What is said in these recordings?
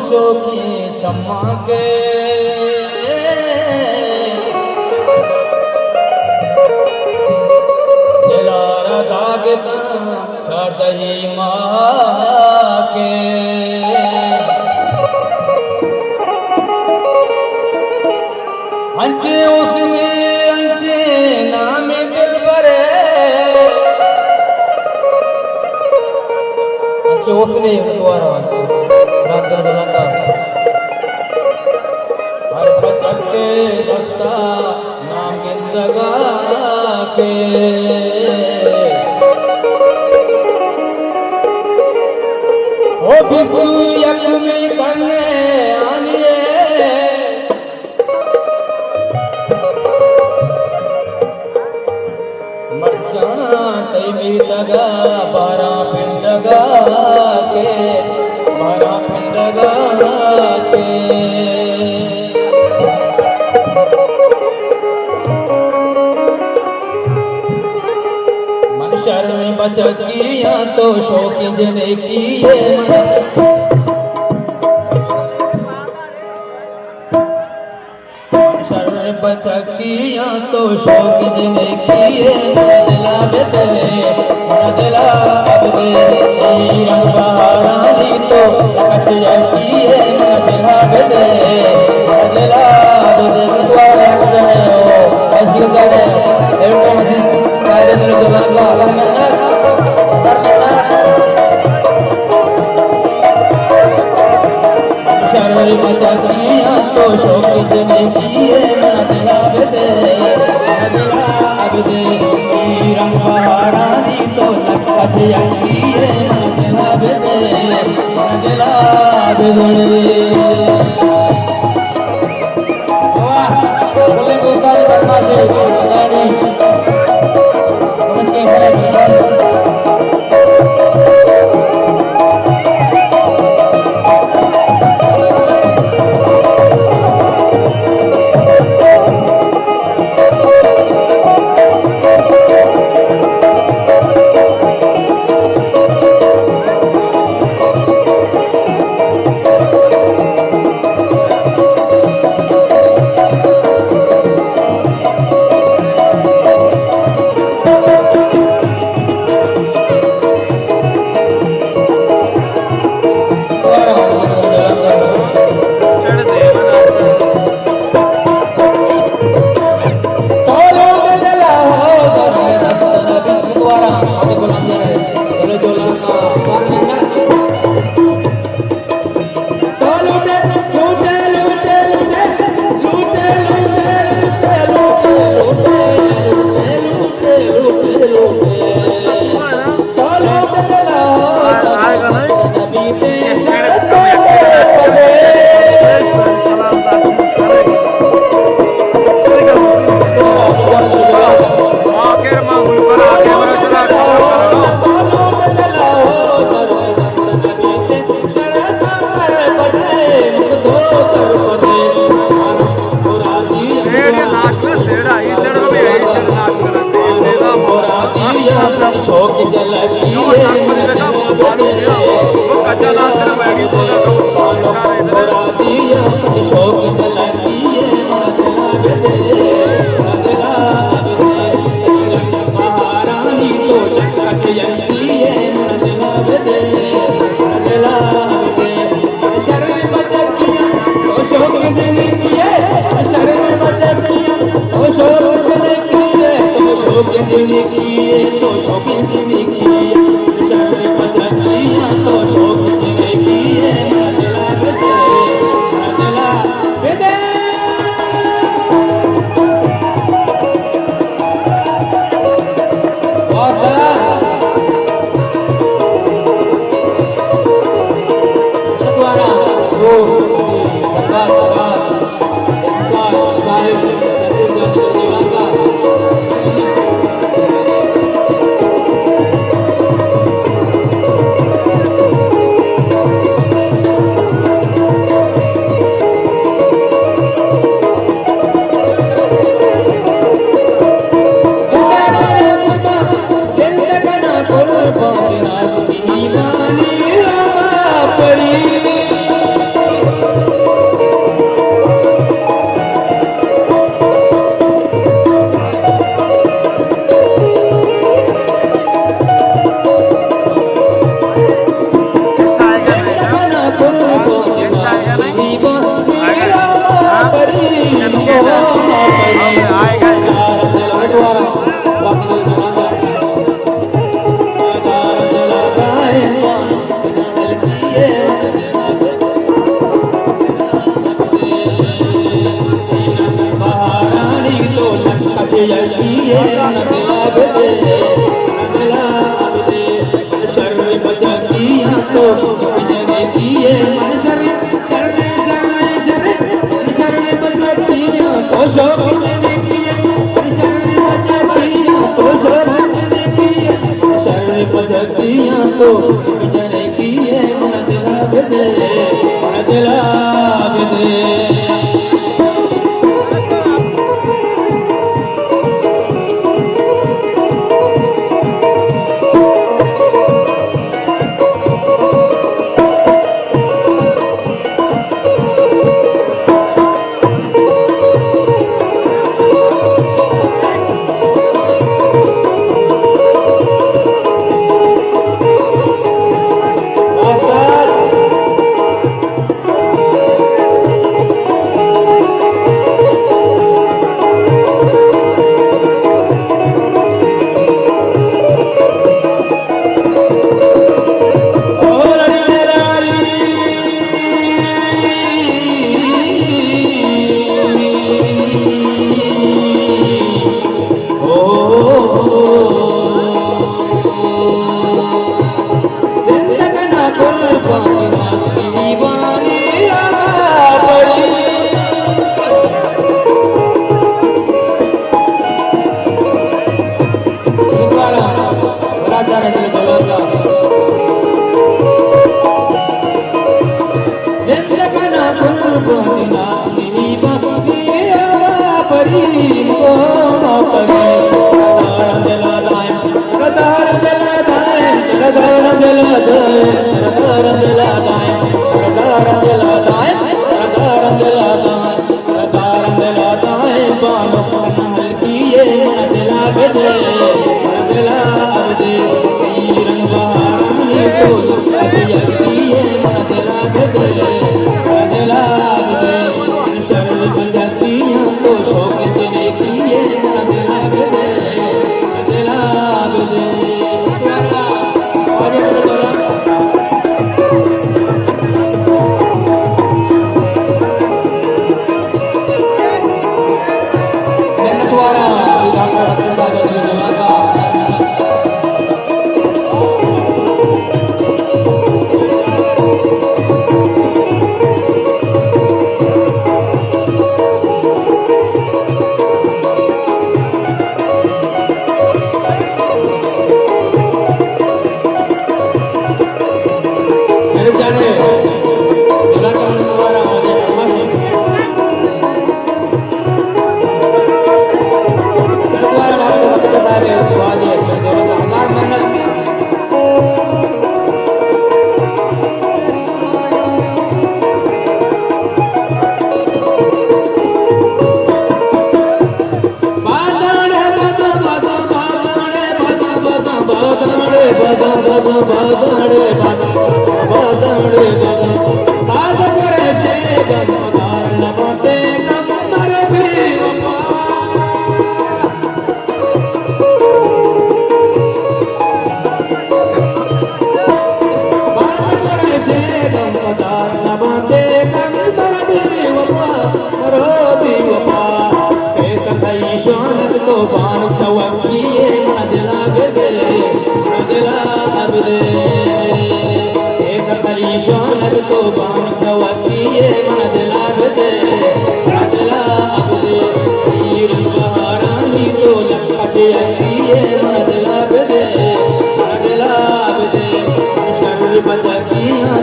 शोखी चम्मा के दिलारा दागता छाड़ दही माँ के अंचे उसमें अंचे नाम दिल भरे अंचे उसने द्वारा राधा राधा हर बचत के दस्ता नाम गिंदगा के ओ बिल्कु यकुमी करने आनिए तगा बारा पिंडगा के बारा पिंडगा के मन शर्म बच किया तो शौकी जने किए मन शर्म बच किया तो शौकी जने किए दिला बेतले दिला अब दे रंग बहारानी तो कच जाती है दिला बेतले दिला अब दे द्वारा जाए हो ऐसी करे एवं मत सारे दिल को लगा लगा शर्म बचा किया तो शौक जने किए दिला बेतले दिला अब दे रंग बहारानी तो कच जाती है दिला बेतले दिला बेतले वाह बोले को कर करना से गाड़ी नमस्ते भाई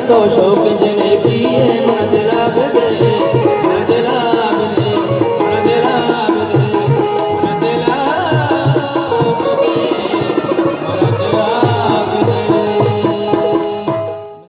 तो शौक जने किए